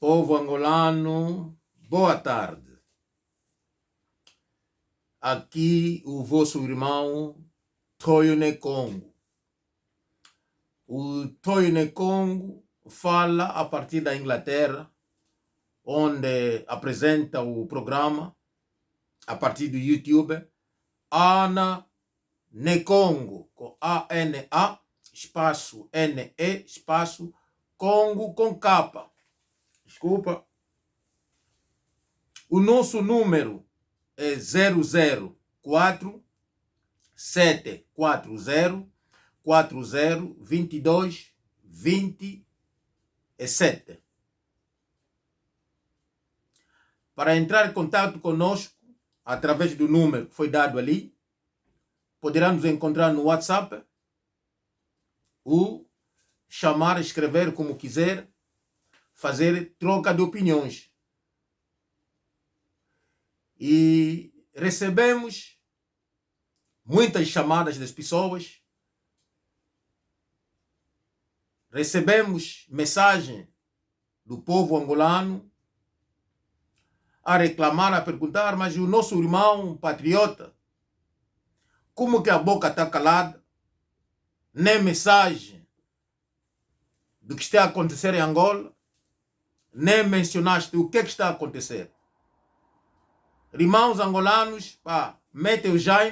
Povo angolano, boa tarde. Aqui o vosso irmão Toyone Congo. O Toyone Congo fala a partir da Inglaterra, onde apresenta o programa a partir do YouTube Ana Nekongo, com A-N-A, espaço N-E, espaço Congo com capa. Desculpa. O nosso número é 004 740 4022 27. Para entrar em contato conosco através do número que foi dado ali, poderá nos encontrar no WhatsApp ou chamar, escrever como quiser, fazer troca de opiniões. E recebemos muitas chamadas das pessoas, recebemos mensagem do povo angolano a reclamar, a perguntar, mas o nosso irmão patriota, como que a boca está calada? Nem mensagem do que está a acontecer em Angola, nem mencionaste o que está a acontecer. Irmãos angolanos, metem o geme,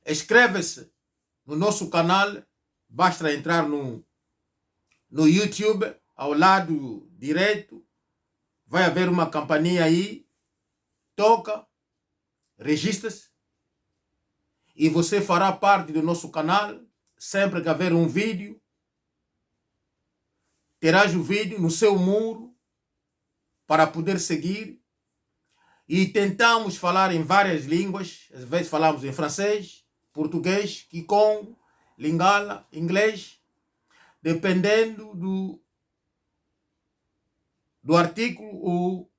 inscreve-se no nosso canal, basta entrar no YouTube, ao lado direito, vai haver uma campainha aí, toca, registra-se e você fará parte do nosso canal. Sempre que haver um vídeo, terás o vídeo no seu muro para poder seguir. E tentamos falar em várias línguas. Às vezes falamos em francês, português, kikongo, lingala, inglês, dependendo do artigo ou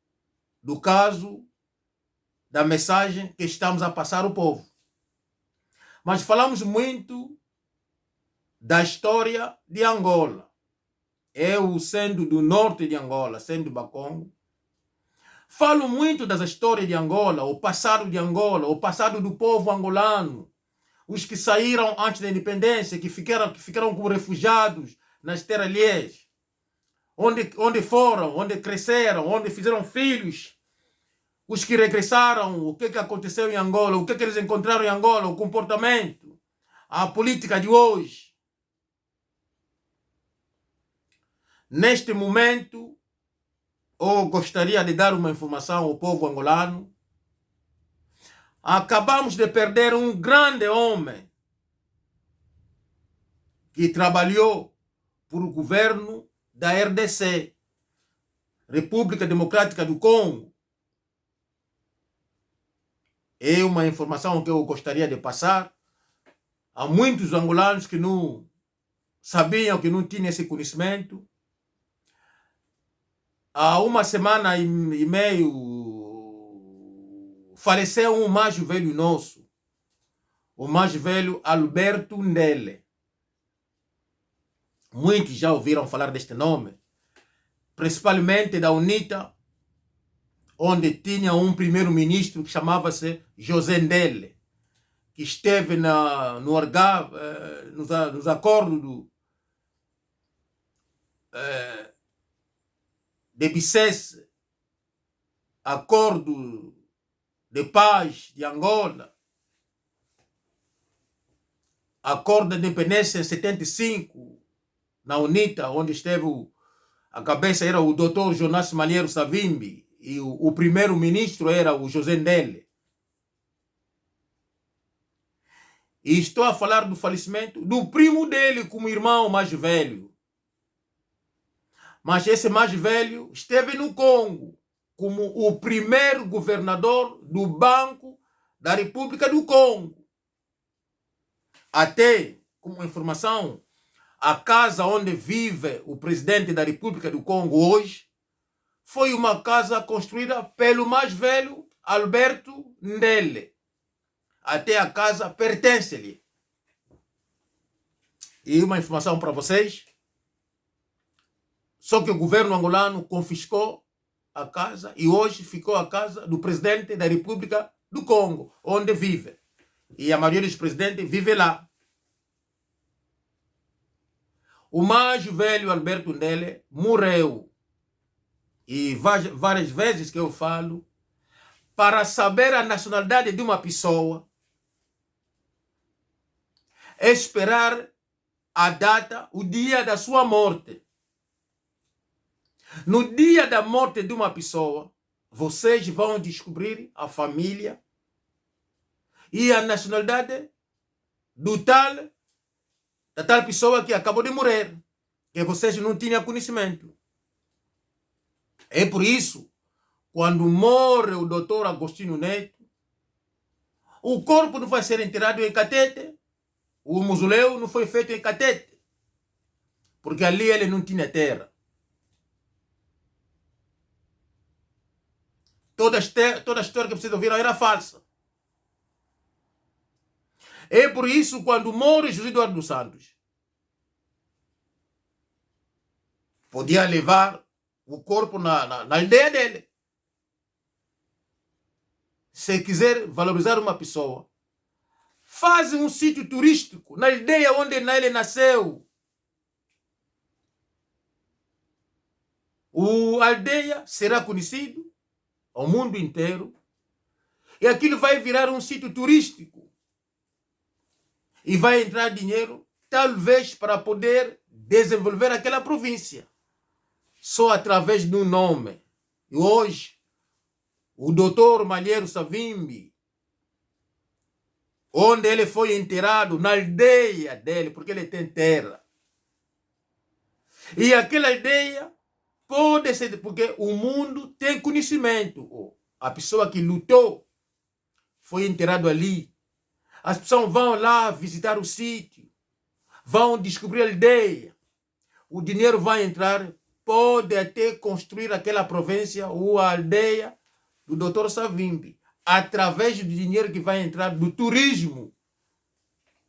do caso, da mensagem que estamos a passar ao povo. Mas falamos muito da história de Angola. Eu, sendo do norte de Angola, sendo Bakongo, falo muito das histórias de Angola, o passado de Angola, o passado do povo angolano, os que saíram antes da independência, que ficaram como refugiados nas terras alheias, onde foram, onde cresceram, onde fizeram filhos, os que regressaram, o que aconteceu em Angola, o que eles encontraram em Angola, o comportamento, a política de hoje. Neste momento, eu gostaria de dar uma informação ao povo angolano. Acabamos de perder um grande homem que trabalhou para o governo da RDC, República Democrática do Congo. É uma informação que eu gostaria de passar a muitos angolanos que não sabiam, que não tinham esse conhecimento. Há uma semana e meio faleceu um mais velho nosso, o mais velho Alberto Ndele. Muitos já ouviram falar deste nome, principalmente da UNITA, onde tinha um primeiro-ministro que chamava-se José Ndele, que esteve no Algarve, nos acordos de Bicesse, acordo de paz de Angola, acordo de independência em 75, na UNITA, onde esteve a cabeça era o Dr. Jonas Malheiro Savimbi e o primeiro-ministro era o José Ndele. E estou a falar do falecimento do primo dele como irmão mais velho. Mas esse mais velho esteve no Congo como o primeiro governador do Banco da República do Congo. Até, como informação, a casa onde vive o presidente da República do Congo hoje foi uma casa construída pelo mais velho Alberto Ndele. Até a casa pertence-lhe. E uma informação para vocês. Só que o governo angolano confiscou a casa e hoje ficou a casa do presidente da República do Congo, onde vive. E a maioria dos presidentes vive lá. O mais velho Alberto Ndele morreu. E várias vezes que eu falo, para saber a nacionalidade de uma pessoa, é esperar a data, o dia da sua morte. No dia da morte de uma pessoa, vocês vão descobrir a família e a nacionalidade da tal pessoa que acabou de morrer, que vocês não tinham conhecimento. É por isso, quando morre o doutor Agostinho Neto, o corpo não vai ser enterrado em Catete, o mausoléu não foi feito em Catete, porque ali ele não tinha terra. Toda a história que vocês ouviram era falsa. É por isso, quando morre José Eduardo dos Santos, podia levar o corpo na aldeia dele. Se quiser valorizar uma pessoa, faz um sítio turístico na aldeia onde ele nasceu. A aldeia será conhecido ao mundo inteiro e aquilo vai virar um sítio turístico. E vai entrar dinheiro, talvez, para poder desenvolver aquela província. Só através do nome. E hoje, o doutor Malheiro Savimbi, onde ele foi enterrado, na aldeia dele, porque ele tem terra. E aquela aldeia pode ser, porque o mundo tem conhecimento. A pessoa que lutou foi enterrado ali. As pessoas vão lá visitar o sítio, vão descobrir a aldeia. O dinheiro vai entrar, pode até construir aquela província ou a aldeia do Dr. Savimbi, através do dinheiro que vai entrar do turismo,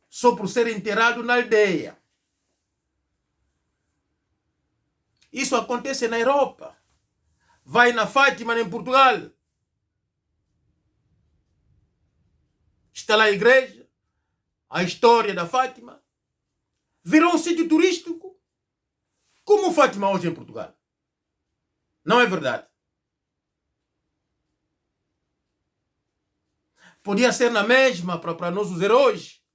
só por ser enterrado na aldeia. Isso acontece na Europa. Vai na Fátima, em Portugal. Está lá a igreja, a história da Fátima. Virou um sítio turístico, como Fátima hoje em Portugal. Não é verdade? Podia ser na mesma para nossos heróis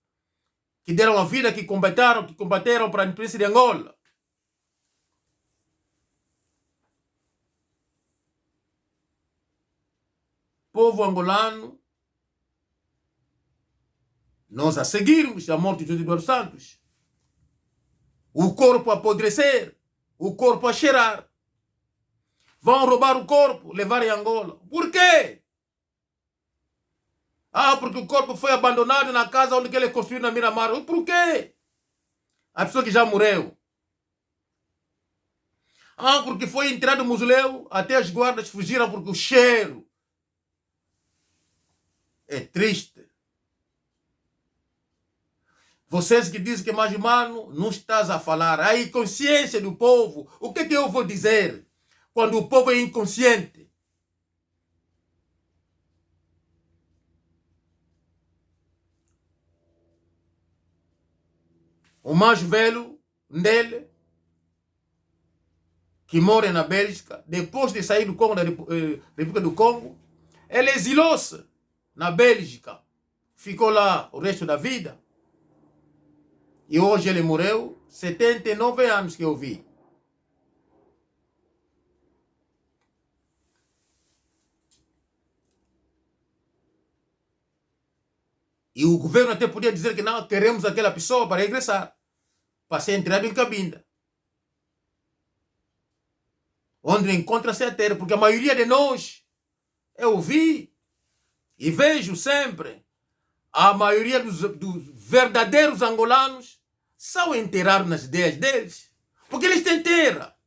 que deram a vida, que combateram para a independência de Angola. Povo angolano, nós a seguirmos a morte de José Eduardo Santos. O corpo a apodrecer, o corpo a cheirar. Vão roubar o corpo, levar em Angola. Por quê? Porque o corpo foi abandonado na casa onde ele construiu na Miramar. Por quê? A pessoa que já morreu. Porque foi enterrado no mausoléu, até as guardas fugiram porque o cheiro é triste. Vocês que dizem que é mais humano, não estás a falar. A inconsciência do povo. O que é que eu vou dizer quando o povo é inconsciente? O mais velho dele, que mora na Bélgica, depois de sair do Congo, da República do Congo, ele exilou-se na Bélgica. Ficou lá o resto da vida. E hoje ele morreu, 79 anos que eu vi. E o governo até podia dizer que não, queremos aquela pessoa para regressar, para ser enterrado em Cabinda, onde encontra-se a terra, porque a maioria de nós, eu vi e vejo sempre, a maioria dos verdadeiros angolanos são enterrados nas ideias deles, porque eles têm terra.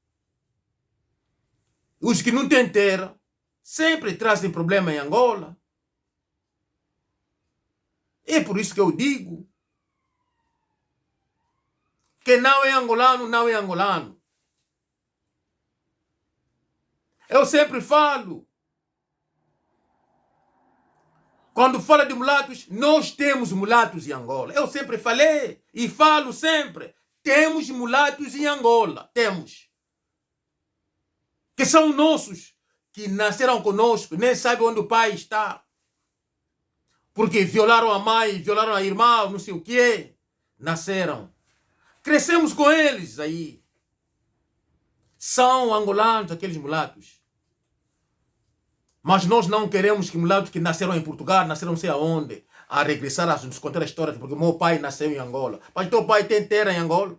Os que não têm terra sempre trazem problema em Angola. É por isso que eu digo que não é angolano, não é angolano. Eu sempre falo, quando fala de mulatos, nós temos mulatos em Angola. Eu sempre falei e falo sempre, temos mulatos em Angola, temos. Que são nossos, que nasceram conosco, nem sabem onde o pai está. Porque violaram a mãe, violaram a irmã, não sei o quê. Nasceram. Crescemos com eles aí. São angolanos, aqueles mulatos. Mas nós não queremos que mulatos que nasceram em Portugal, nasceram não sei aonde, a regressar a nos contar a história, porque meu pai nasceu em Angola. Mas teu pai tem terra em Angola?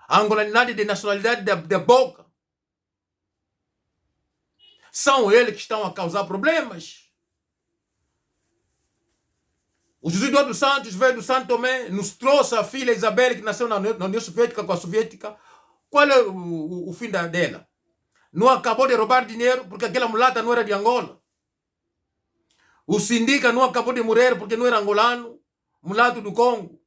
A angolanidade de nacionalidade de boca. São eles que estão a causar problemas. O José Eduardo Santos veio do Santo Tomé, nos trouxe a filha Isabel, que nasceu na União Soviética com a Soviética. Qual é o fim dela? Não acabou de roubar dinheiro porque aquela mulata não era de Angola. O Sindica não acabou de morrer porque não era angolano, mulato do Congo.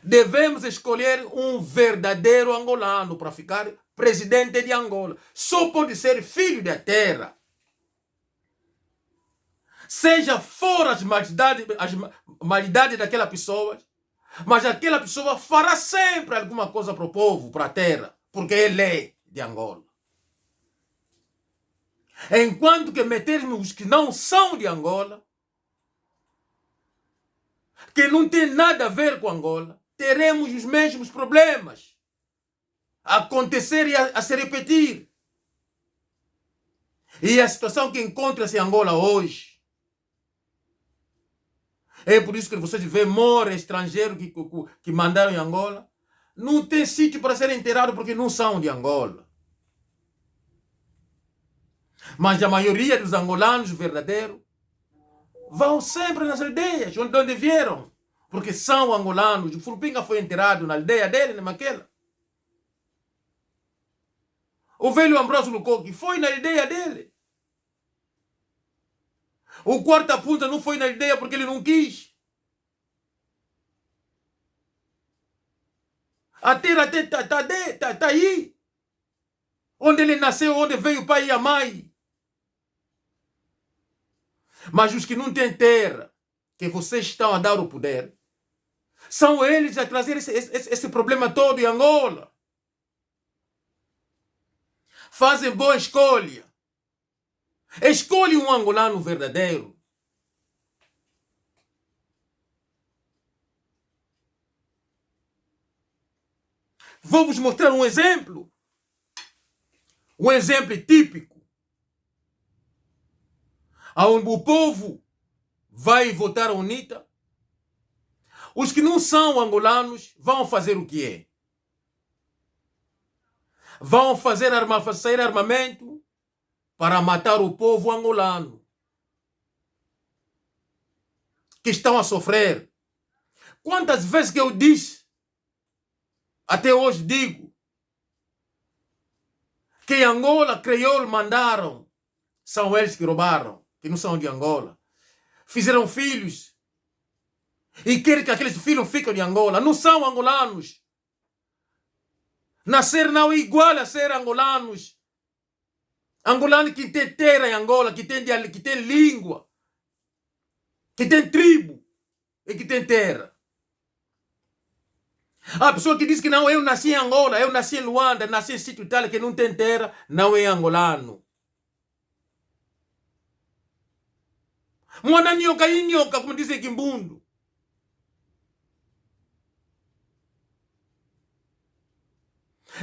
Devemos escolher um verdadeiro angolano para ficar presidente de Angola. Só pode ser filho da terra. Seja fora as maldades daquela pessoa, mas aquela pessoa fará sempre alguma coisa para o povo, para a terra, porque ele é de Angola. Enquanto que metermos os que não são de Angola, que não tem nada a ver com Angola, teremos os mesmos problemas a acontecer e a se repetir. E a situação que encontra-se em Angola hoje, é por isso que vocês vêem mora estrangeiro que mandaram em Angola, não tem sítio para ser enterrado porque não são de Angola. Mas a maioria dos angolanos verdadeiros vão sempre nas aldeias onde vieram, porque são angolanos. O Furupinga foi enterrado na aldeia dele, na Maquela. O velho Ambrósio Lucoque foi na aldeia dele. O Quarta Punta não foi na aldeia porque ele não quis. A terra está aí. Onde ele nasceu, onde veio o pai e a mãe. Mas os que não têm terra, que vocês estão a dar o poder, são eles a trazer esse problema todo em Angola. Fazem boa escolha. Escolhe um angolano verdadeiro. Vou vos mostrar um exemplo. Um exemplo típico. Onde o povo vai votar a UNITA. Os que não são angolanos vão fazer o que é? Vão fazer sair armamento para matar o povo angolano que estão a sofrer. Quantas vezes que eu disse, até hoje digo, que Angola, crioulo mandaram, são eles que roubaram, que não são de Angola. Fizeram filhos e querem que aqueles filhos fiquem de Angola. Não são angolanos. Nascer não é igual a ser angolanos. Angolano que tem terra em Angola, que tem língua, que tem tribo e que tem terra. A pessoa que diz que não, eu nasci em Angola, eu nasci em Luanda, nasci em sítio tal, que não tem terra, não é angolano. Mwana nyoka e nyoka, como dizem aqui em Kimbundo.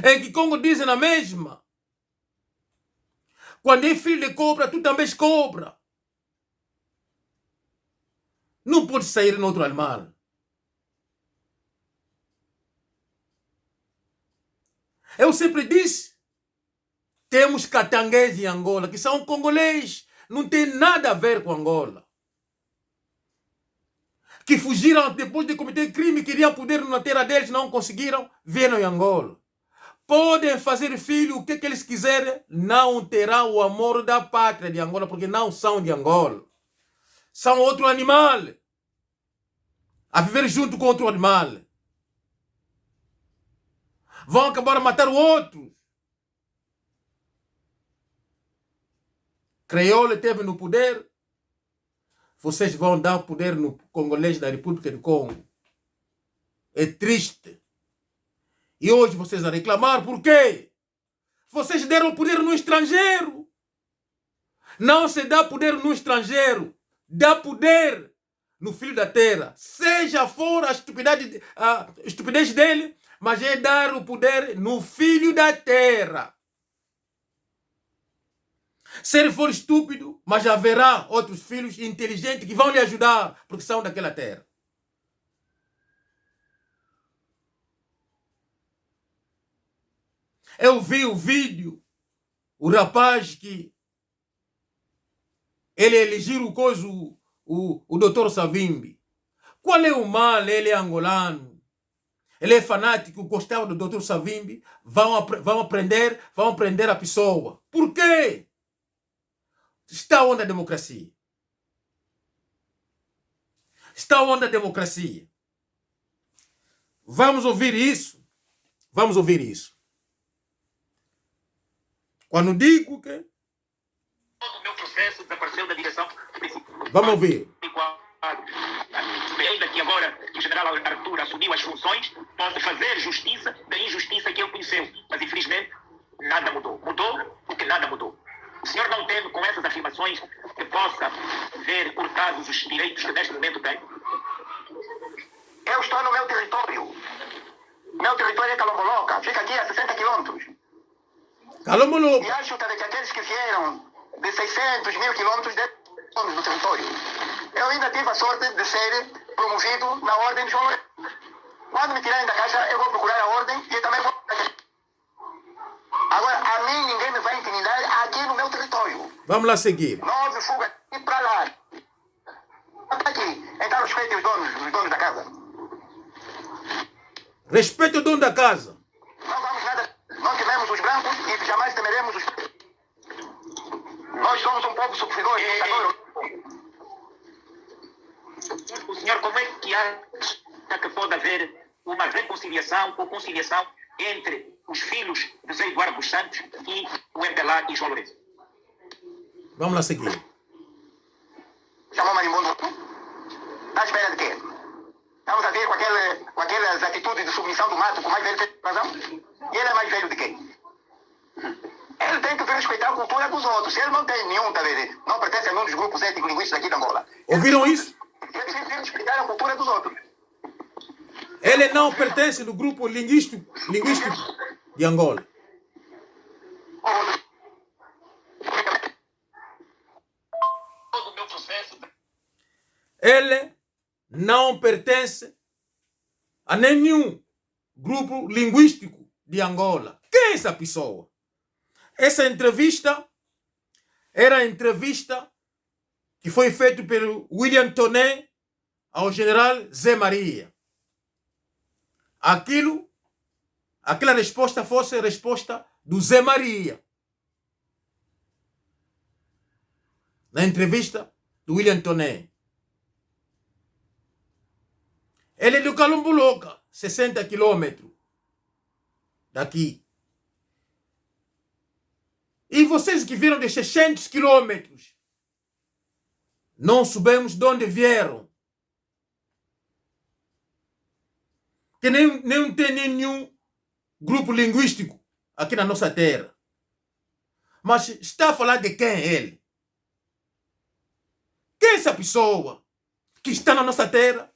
Em que Congo dizem a mesma. Quando é filho de cobra, tu também és cobra. Não pode sair no outro animal. Eu sempre disse, temos catanguês em Angola, que são congolês, não tem nada a ver com Angola. Que fugiram depois de cometer crime, queriam poder na terra deles, não conseguiram, vieram em Angola. Podem fazer filho o que eles quiserem, não terão o amor da pátria de Angola, porque não são de Angola. São outro animal. A viver junto com outro animal. Vão acabar a matar o outro. Creole esteve no poder. Vocês vão dar poder no congolês da República do Congo. É triste. E hoje vocês a reclamar, por quê? Vocês deram poder no estrangeiro. Não se dá poder no estrangeiro. Dá poder no filho da terra. Seja for a estupidez dele, mas é dar o poder no filho da terra. Se ele for estúpido, mas haverá outros filhos inteligentes que vão lhe ajudar, porque são daquela terra. Eu vi o vídeo, o rapaz que ele elegiu o doutor Savimbi. Qual é o mal? Ele é angolano. Ele é fanático, gostava do doutor Savimbi. Vão prender a pessoa. Por quê? Está onde a democracia? Está onde a democracia? Vamos ouvir isso. Vamos ouvir isso. Quando digo que... O meu processo desapareceu da direção principal. Vamos ouvir. Ainda que agora que o general Arthur assumiu as funções, pode fazer justiça da injustiça que ele conheceu. Mas, infelizmente, nada mudou. Mudou porque nada mudou. O senhor não teme, com essas afirmações, que possa ver cortados os direitos que neste momento tem? Eu estou no meu território. Meu território é Calomboloca. Fica aqui a 60 quilômetros. Calomboloca. E acho que aqueles que vieram de 600 mil quilômetros do território. Eu ainda tive a sorte de ser promovido na ordem de João Lourenço. Quando me tirarem da caixa, eu vou procurar a ordem e também vou... Agora, a mim ninguém me vai intimidar aqui no meu território. Vamos lá seguir. 9 fugas e para lá. Até aqui. Então respeite os donos da casa. Respeite o dono da casa. Não vamos nada. Não tivemos os brancos e jamais temeremos os... Nós somos um povo sofredor e lutador. O senhor, como é que acha que pode haver uma reconciliação ou conciliação entre os filhos de José Eduardo dos Santos e o MPLA e João Lourenço? Vamos lá seguir. Chamou Marimbondo? Está à espera de quê? Estamos a ver com aquelas atitudes de submissão do mato com o mais velho tem razão? E ele é mais velho de quem? Ele tem que respeitar a cultura dos outros. Ele não tem nenhum, tá vendo? Não pertence a nenhum dos grupos étnico-linguísticos aqui de Angola. Ouviram isso? Ele tem que respeitar a cultura dos outros. Ele não pertence do grupo linguístico de Angola. Todo o meu processo... Ele não pertence a nenhum grupo linguístico de Angola. Quem é essa pessoa? Essa entrevista era a entrevista que foi feita pelo William Toné ao general Zé Maria. Aquela resposta fosse a resposta do Zé Maria. Na entrevista do William Toné. Ele é do Calomboloca, 60 quilômetros daqui. E vocês que viram de 600 quilômetros, não sabemos de onde vieram. Que nem tem nenhum grupo linguístico aqui na nossa terra. Mas está a falar de quem ele? Quem é essa pessoa que está na nossa terra?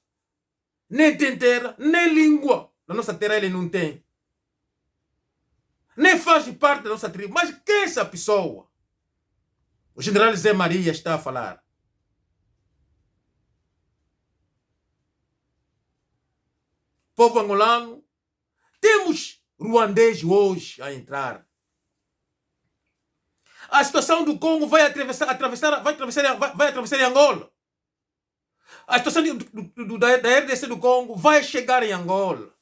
Nem tem terra, nem língua. Na nossa terra ele não tem. Nem faz parte da nossa tribo. Mas quem é essa pessoa? O general Zé Maria está a falar. Povo angolano, temos ruandês hoje a entrar. A situação do Congo vai atravessar em Angola. A situação da RDC do Congo vai chegar em Angola.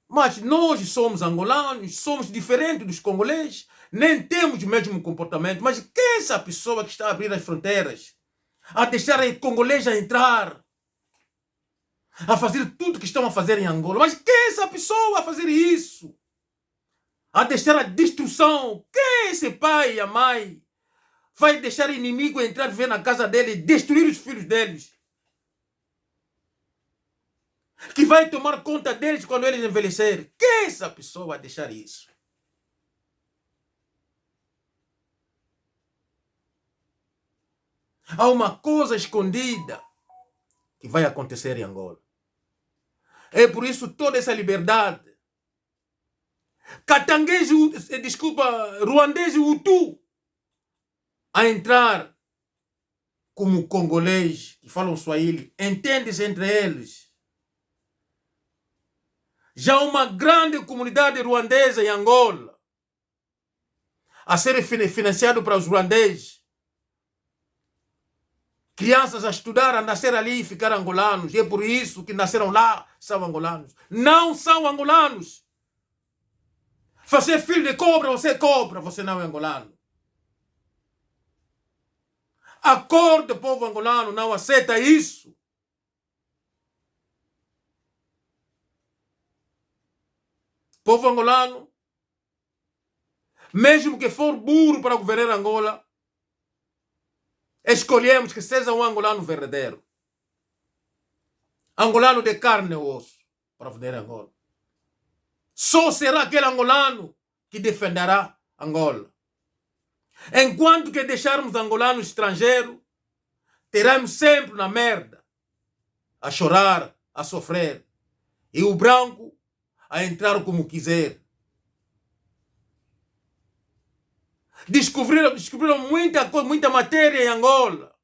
Mas nós somos angolanos, somos diferentes dos congoleses, nem temos o mesmo comportamento. Mas quem é essa pessoa que está a abrir as fronteiras? A deixar os congoleses a entrar? a fazer tudo que estão a fazer em Angola. Mas quem é essa pessoa a fazer isso? A deixar a destruição? Quem é esse pai e a mãe? Vai deixar inimigo entrar, ver na casa dele e destruir os filhos deles? Que vai tomar conta deles quando eles envelhecerem? Quem é essa pessoa a deixar isso? Há uma coisa escondida que vai acontecer em Angola. É por isso toda essa liberdade. Catanguês, ruandês e Hutu a entrar como congolês que falam Swahili, entende-se entre eles. Já uma grande comunidade ruandesa em Angola a ser financiado para os ruandeses. Crianças a estudar, a nascer ali e ficar angolanos. E é por isso que nasceram lá, são angolanos. Não são angolanos. Você é filho de cobra, você não é angolano. A cor do povo angolano não aceita isso. Povo angolano, mesmo que for burro para governar Angola, escolhemos que seja um angolano verdadeiro. Angolano de carne e osso para governar Angola. Só será aquele angolano que defenderá Angola. Enquanto que deixarmos angolanos estrangeiros, teremos sempre na merda, a chorar, a sofrer. E o branco a entrar como quiser. Descobriram muita matéria em Angola.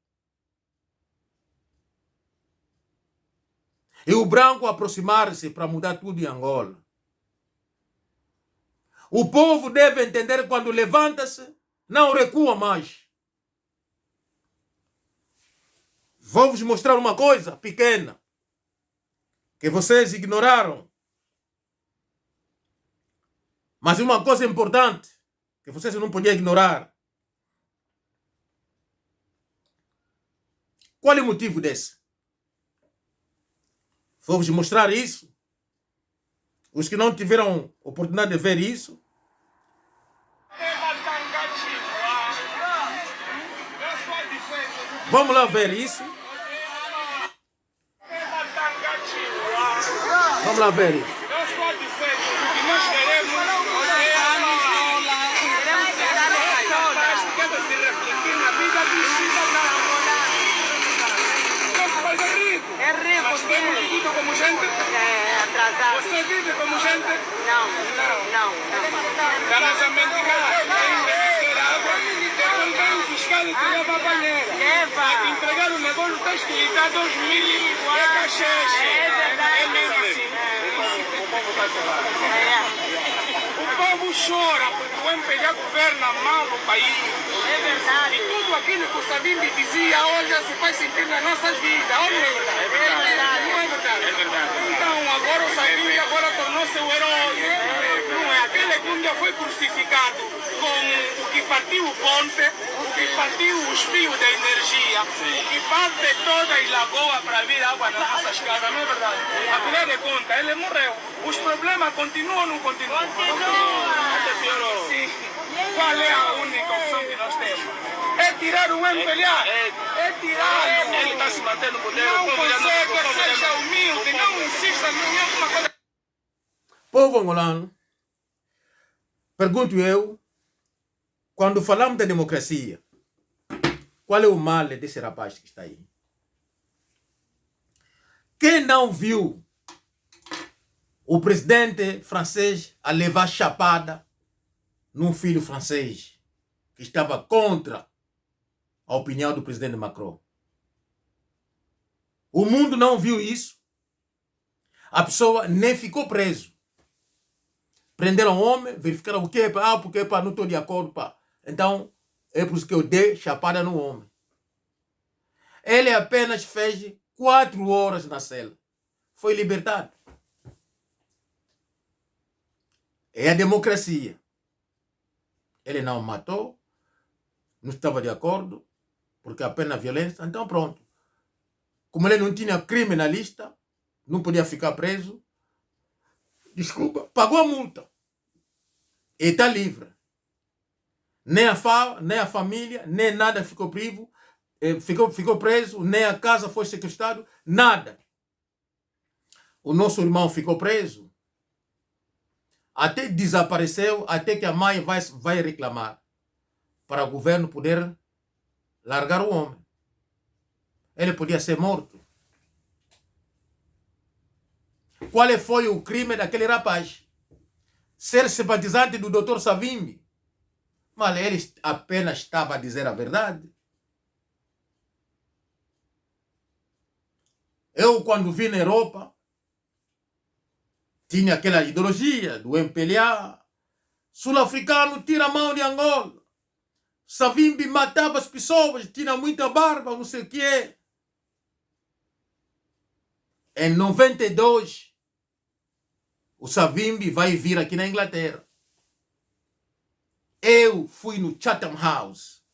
E o branco aproximar-se para mudar tudo em Angola. O povo deve entender quando levanta-se, não recua mais. Vou vos mostrar uma coisa pequena que vocês ignoraram. Mas uma coisa importante que vocês não podiam ignorar. Qual é o motivo desse? Vou vos mostrar isso. Os que não tiveram oportunidade de ver isso, vamos lá ver isso. Vamos lá ver isso. É rico, você vive tudo como gente? É, atrasado. Você vive como gente? Não. Estamos a mendigar, tem água, depois vem o fiscal e te leva a banheira. Leva. Entregar o negócio, está escrito a 2000 é cacheche. É verdade. É mesmo assim. O povo está chorando. O povo chora porque o MPLA governa mal o país. É verdade. E tudo aquilo que o Savimbi dizia hoje se faz sentir nas nossas vidas. Olha, é verdade. Não é verdade? É verdade. Então agora o Savimbi tornou-se o herói. Não é? Aquele que um dia foi crucificado com o que partiu o ponte, o que partiu os fios da energia, o que parte toda a lagoa para vir água nas nossas casas. Não é verdade? Afinal de contas, ele morreu. Os problemas continuam ou não continuam? Até piorou. Sim. Qual é a única opção que nós temos? É tirar o MPLA. É tirar. Ele está se mantendo no poder. Não consegue, seja humilde, não insista em alguma coisa. Povo angolano, pergunto eu, quando falamos da democracia, qual é o mal desse rapaz que está aí? Quem não viu o presidente francês a levar chapada num filho francês que estava contra a opinião do presidente Macron? O mundo não viu isso. A pessoa nem ficou preso. Prenderam o homem, verificaram o quê? Porque não estou de acordo. Então, é por isso que eu dei chapada no homem. Ele apenas fez 4 horas na cela. Foi libertado. É a democracia. Ele não matou, não estava de acordo, porque apenas violência. Então pronto. Como ele não tinha crime na lista, não podia ficar preso. Desculpa, pagou a multa. E está livre. Nem a família, nem nada ficou ficou preso, nem a casa foi sequestrada, nada. O nosso irmão ficou preso, até desapareceu, até que a mãe vai reclamar para o governo poder largar o homem. Ele podia ser morto. Qual foi o crime daquele rapaz? Ser simpatizante do Dr. Savimbi. Mas ele apenas estava a dizer a verdade. Eu, quando vi na Europa, tinha aquela ideologia do MPLA. Sul-africano tira a mão de Angola. Savimbi matava as pessoas, tinha muita barba, não sei o que. Em 92, o Savimbi vai vir aqui na Inglaterra. Eu fui no Chatham House.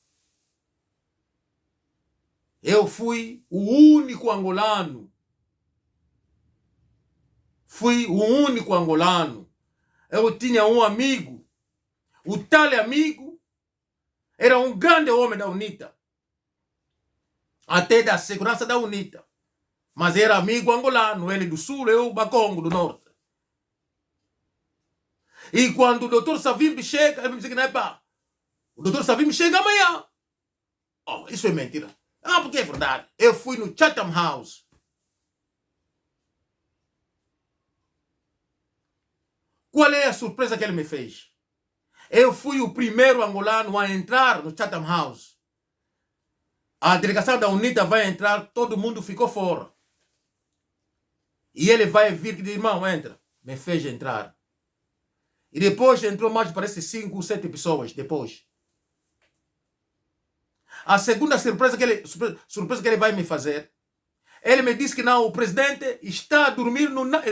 Eu fui o único angolano. Eu tinha um amigo. O tal amigo era um grande homem da UNITA. Até da segurança da UNITA. Mas era amigo angolano. Ele do sul, eu Bakongo do norte. E quando o doutor Savimbi chega, ele me diz que não é pá. O doutor Savimbi chega amanhã. Oh, isso é mentira. Ah, porque é verdade. Eu fui no Chatham House. Qual é a surpresa que ele me fez? Eu fui o primeiro angolano a entrar no Chatham House. A delegação da UNITA vai entrar, todo mundo ficou fora. E ele vai vir e diz, irmão, entra. Me fez entrar. E depois entrou mais, parece 5 ou 7 pessoas depois. A segunda surpresa que ele vai me fazer, ele me disse que não, o presidente está a dormir no Night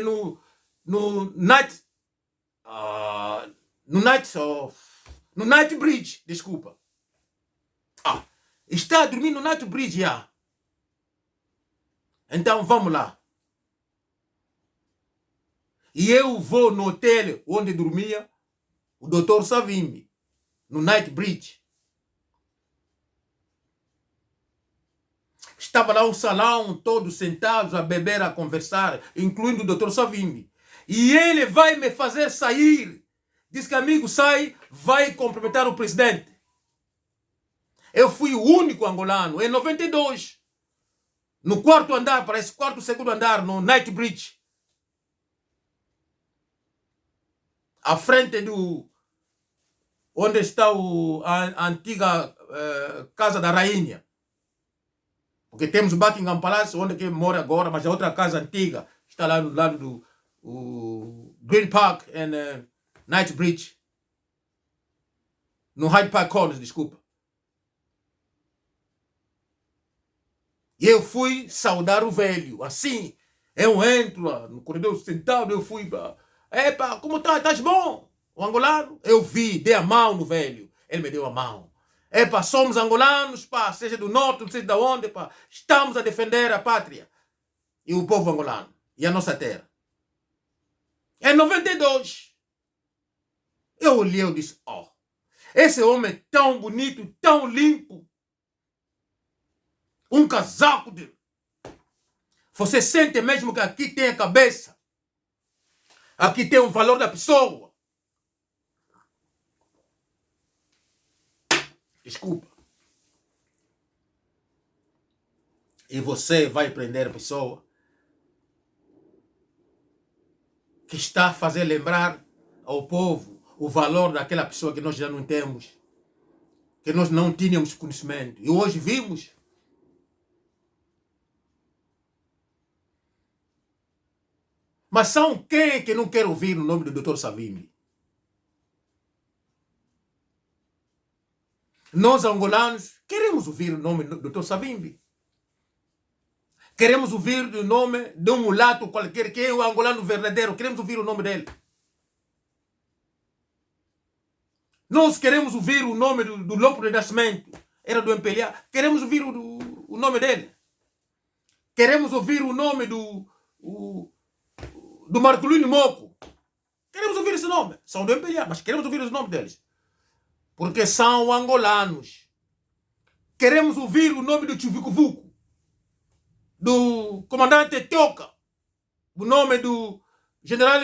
Bridge, desculpa. Está a dormir no Night Bridge, já. Então vamos lá. E eu vou no hotel onde dormia o Dr. Savimbi, no Night Bridge. Estava lá um salão, todos sentados a beber, a conversar, incluindo o Dr. Savimbi. E ele vai me fazer sair. Diz que amigo, sai, vai cumprimentar o presidente. Eu fui o único angolano, em 92. No quarto andar, parece quarto, segundo andar, no Night Bridge. À frente onde está a antiga casa da rainha. Porque temos o Buckingham Palace, onde que mora agora, mas a outra casa antiga está lá no lado do Green Park e Night Bridge. No Hyde Park Corners, desculpa. E eu fui saudar o velho. Assim, eu entro lá no corredor sentado, eu fui para... Epa, como tá? Estás bom? O angolano? Eu vi, dei a mão no velho. Ele me deu a mão. Epa, somos angolanos, pá, seja do norte, não sei de onde, pá. Estamos a defender a pátria e o povo angolano e a nossa terra. Em 92, eu olhei e disse, esse homem é tão bonito, tão limpo. Um casaco de... Você sente mesmo que aqui tem a cabeça. Aqui tem o valor da pessoa. Desculpa. E você vai prender a pessoa que está a fazer lembrar ao povo o valor daquela pessoa que nós já não temos, que nós não tínhamos conhecimento. E hoje vimos. Mas são quem que não quer ouvir o nome do Dr. Savimbi? Nós, angolanos, queremos ouvir o nome do Dr. Savimbi. Queremos ouvir o nome de um mulato qualquer, que é o angolano verdadeiro. Queremos ouvir o nome dele. Nós queremos ouvir o nome do Lopo de Nascimento. Era do MPLA. Queremos ouvir o nome dele. Queremos ouvir o nome do do Marcolino Moco. Queremos ouvir esse nome. São do MPLA, mas queremos ouvir os nomes deles. Porque são angolanos. Queremos ouvir o nome do Chuvicuvuco, do comandante Toca, o nome do general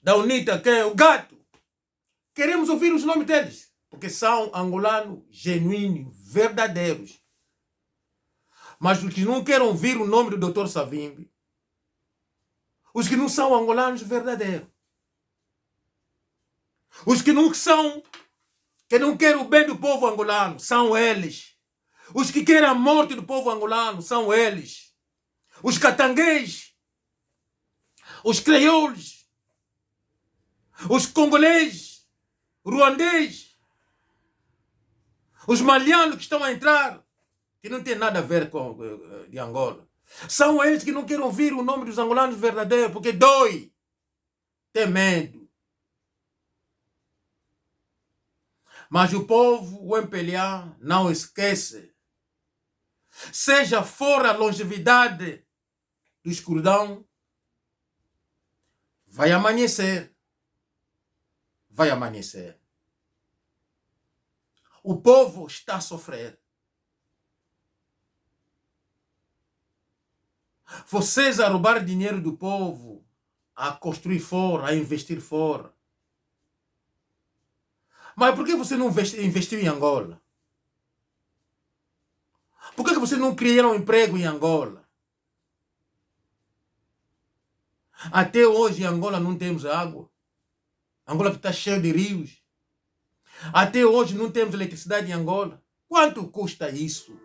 da UNITA, que é o Gato. Queremos ouvir os nomes deles, porque são angolanos genuínos, verdadeiros. Mas os que não querem ouvir o nome do Dr. Savimbi, os que não são angolanos verdadeiros, os que não são, que não querem o bem do povo angolano, são eles. Os que querem a morte do povo angolano, são eles. Os catanguês, os creoles, os congoleses, ruandês, os malianos que estão a entrar, que não tem nada a ver com de Angola. São eles que não querem ouvir o nome dos angolanos verdadeiros, porque dói, tem medo. Mas o povo, o MPLA, não esquece. Seja fora a longevidade do escuridão, vai amanhecer. Vai amanhecer. O povo está a sofrer. Vocês a roubar dinheiro do povo, a construir fora, a investir fora. Mas por que você não investiu em Angola? Por que você não criou um emprego em Angola? Até hoje em Angola não temos água. Angola está cheia de rios. Até hoje não temos eletricidade em Angola. Quanto custa isso?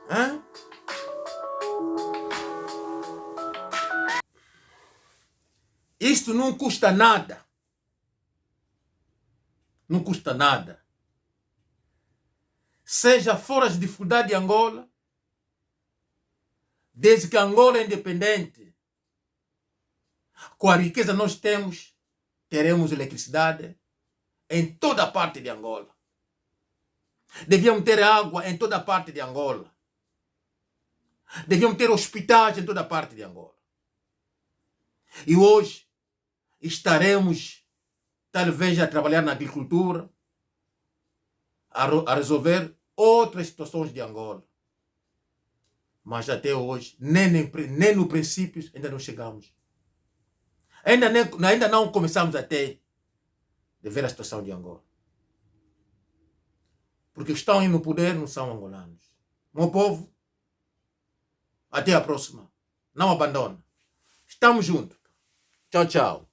Hã? Isto não custa nada. Não custa nada. Seja fora as dificuldades de Angola, desde que Angola é independente, com a riqueza que nós temos, teremos eletricidade em toda a parte de Angola. Devíamos ter água em toda a parte de Angola. Devíamos ter hospitais em toda a parte de Angola. E hoje estaremos talvez a trabalhar na agricultura, a resolver outras situações de Angola. Mas até hoje, nem no princípio, ainda não chegamos. Ainda não começamos até de ver a situação de Angola. Porque estão aí no poder, não são angolanos. Meu povo, até a próxima. Não abandona. Estamos juntos. Tchau, tchau.